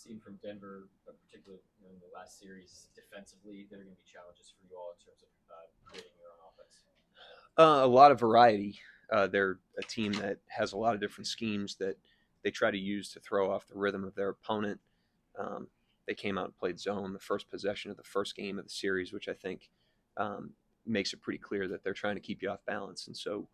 seen from Denver, particularly in the last series defensively, that are going to be challenges for you all in terms of creating your own offense? A lot of variety. They're a team that has a lot of different schemes that they try to use to throw off the rhythm of their opponent. Um, they came out and played zone the first possession of the first game of the series, which I think um, makes it pretty clear that they're trying to keep you off balance. And so,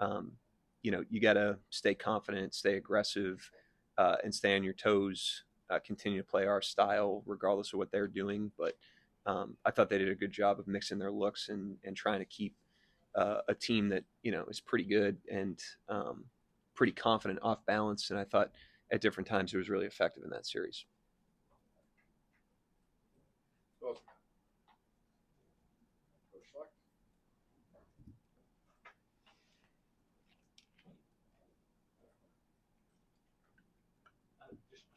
um, you got to stay confident, stay aggressive, and stay on your toes. Continue to play our style regardless of what they're doing. But I thought they did a good job of mixing their looks and trying to keep a team that is pretty good and pretty confident off balance. And I thought at different times it was really effective in that series. Well,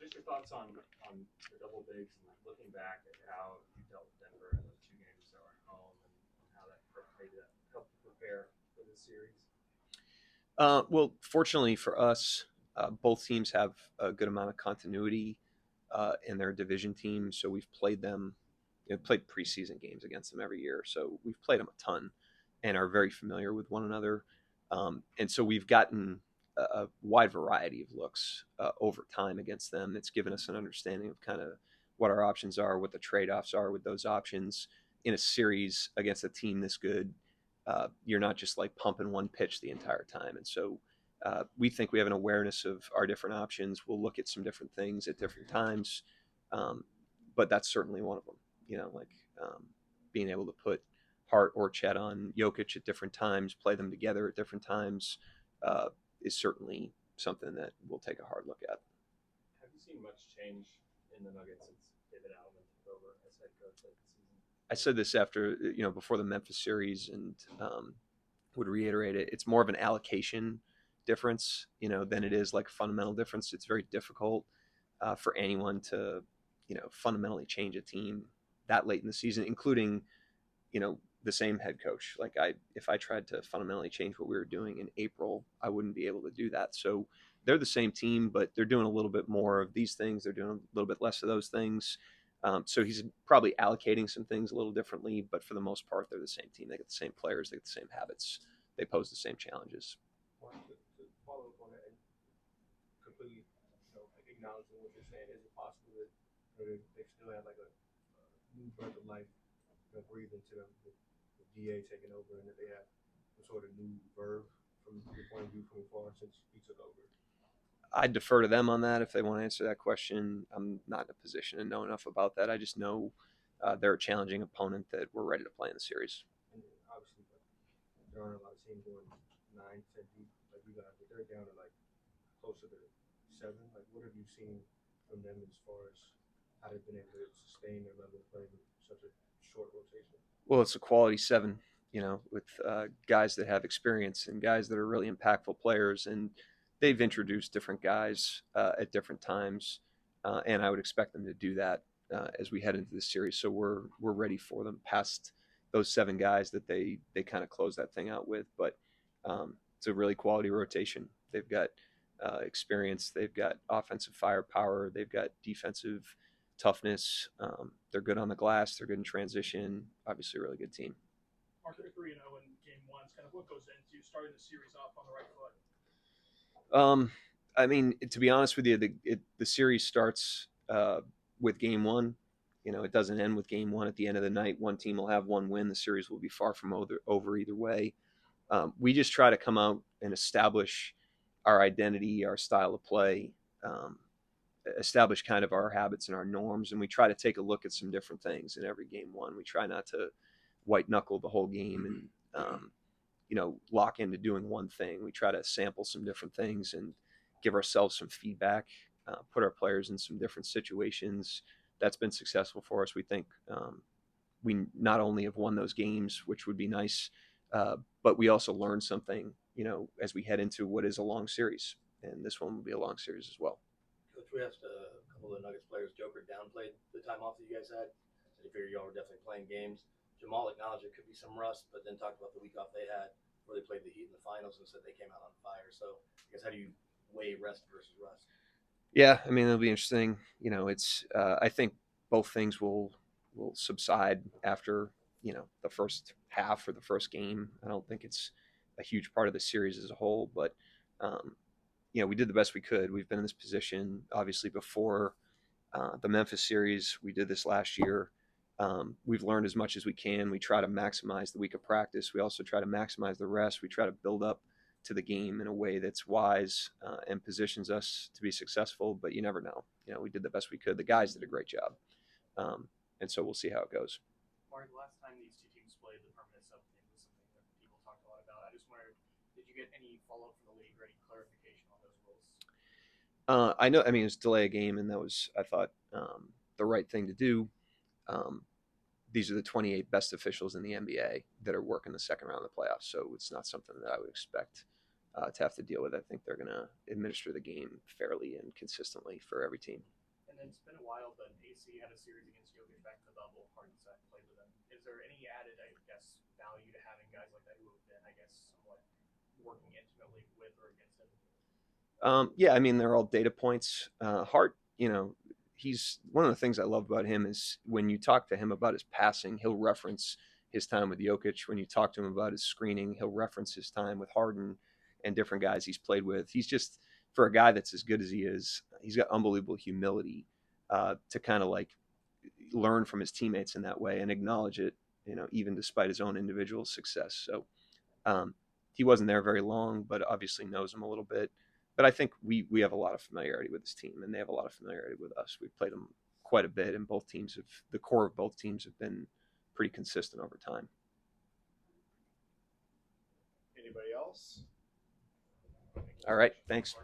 just your thoughts on the double bigs and like looking back at how you dealt with Denver in those 2 games that were at home and how that maybe that helped you prepare for this series. Well, fortunately for us, both teams have a good amount of continuity in their division teams. So we've played them, played preseason games against them every year. So we've played them a ton and are very familiar with one another. And so we've gotten a wide variety of looks over time against them. It's given us an understanding of kind of what our options are, what the trade-offs are with those options in a series against a team this good. You're not just like pumping one pitch the entire time. And so we think we have an awareness of our different options. We'll look at some different things at different times. But that's certainly one of them, being able to put Hart or Chet on Jokic at different times, play them together at different times, is certainly something that we'll take a hard look at. Have you seen much change in the Nuggets since David Allen took over as head coach late this season? I said this after, before the Memphis series, and would reiterate it. It's more of an allocation difference, than it is like a fundamental difference. It's very difficult for anyone to, fundamentally change a team that late in the season, including, the same head coach. Like if I tried to fundamentally change what we were doing in April, I wouldn't be able to do that. So they're the same team, but they're doing a little bit more of these things. They're doing a little bit less of those things. So he's probably allocating some things a little differently, but for the most part, they're the same team. They get the same players, they get the same habits, they pose the same challenges. To follow up on that and completely, acknowledging what you're saying, is it possible that they still have like a new breath of life breathe into them with DA taking over, and that they have some sort of new verve from your point of view from far since he took over? I defer to them on that if they want to answer that question. I'm not in a position to know enough about that. I just know they're a challenging opponent that we're ready to play in the series. And obviously, there aren't a lot of teams going 9-10 deep like you guys, but they're down to like closer to 7. Like, what have you seen from them as far as how they've been able to sustain their level of play with such a short rotation? Well, it's a quality 7, with guys that have experience and guys that are really impactful players. And they've introduced different guys at different times, and I would expect them to do that as we head into the series. So we're ready for them past those 7 guys that they kind of close that thing out with. But it's a really quality rotation. They've got experience, they've got offensive firepower, they've got defensive toughness. They're good on the glass, they're good in transition. Obviously, a really good team. Mark, they're 3-0 in game one. It's kind of what goes into starting the series off on the right foot. I mean, to be honest with you, the series starts with game one. It doesn't end with game one. At the end of the night, one team will have one win. The series will be far from over either way. We just try to come out and establish our identity, our style of play, establish kind of our habits and our norms, and we try to take a look at some different things in every game one. We try not to white knuckle the whole game and lock into doing one thing. We try to sample some different things and give ourselves some feedback, put our players in some different situations. That's been successful for us. We think we not only have won those games, which would be nice, but we also learned something, as we head into what is a long series. And this one will be a long series as well. Coach, we asked a couple of the Nuggets players, Joker downplayed the time off that you guys had. Said he figured y'all were definitely playing games. Jamal acknowledged it could be some rust, but then talked about the week off they had where they played the Heat in the finals and said they came out on fire. So I guess how do you weigh rest versus rust? Yeah, I mean it'll be interesting. You know, it's I think both things will subside after the first half or the first game. I don't think it's a huge part of the series as a whole, but um, we did the best we could. We've been in this position obviously before the Memphis series. We did this last year. We've learned as much as we can. We try to maximize the week of practice. We also try to maximize the rest. We try to build up to the game in a way that's wise and positions us to be successful. But you never know. We did the best we could. The guys did a great job, and so we'll see how it goes. Mark, the last time these two teams played, the permanent sub thing was something that people talked a lot about. I just wondered, did you get any follow up from the league or any clarification on those rules? I know. I mean, it was delay a game, and that was, I thought, the right thing to do. Um, these are the 28 best officials in the NBA that are working the second round of the playoffs, so it's not something that I would expect to have to deal with. I think they're going to administer the game fairly and consistently for every team. And then it's been a while, but AC had a series against Jokic back in the bubble. Harden's played with them. Is there any added, I guess, value to having guys like that who have been, I guess, somewhat working intimately with or against him? Yeah, I mean, they're all data points. Hart, he's one of the things I love about him is when you talk to him about his passing, he'll reference his time with Jokic. When you talk to him about his screening, he'll reference his time with Harden and different guys he's played with. He's just, for a guy that's as good as he is, he's got unbelievable humility to kind of like learn from his teammates in that way and acknowledge it, even despite his own individual success. So he wasn't there very long, but obviously knows him a little bit. But I think we have a lot of familiarity with this team, and they have a lot of familiarity with us. We've played them quite a bit, and the core of both teams have been pretty consistent over time. Anybody else? All right, thanks.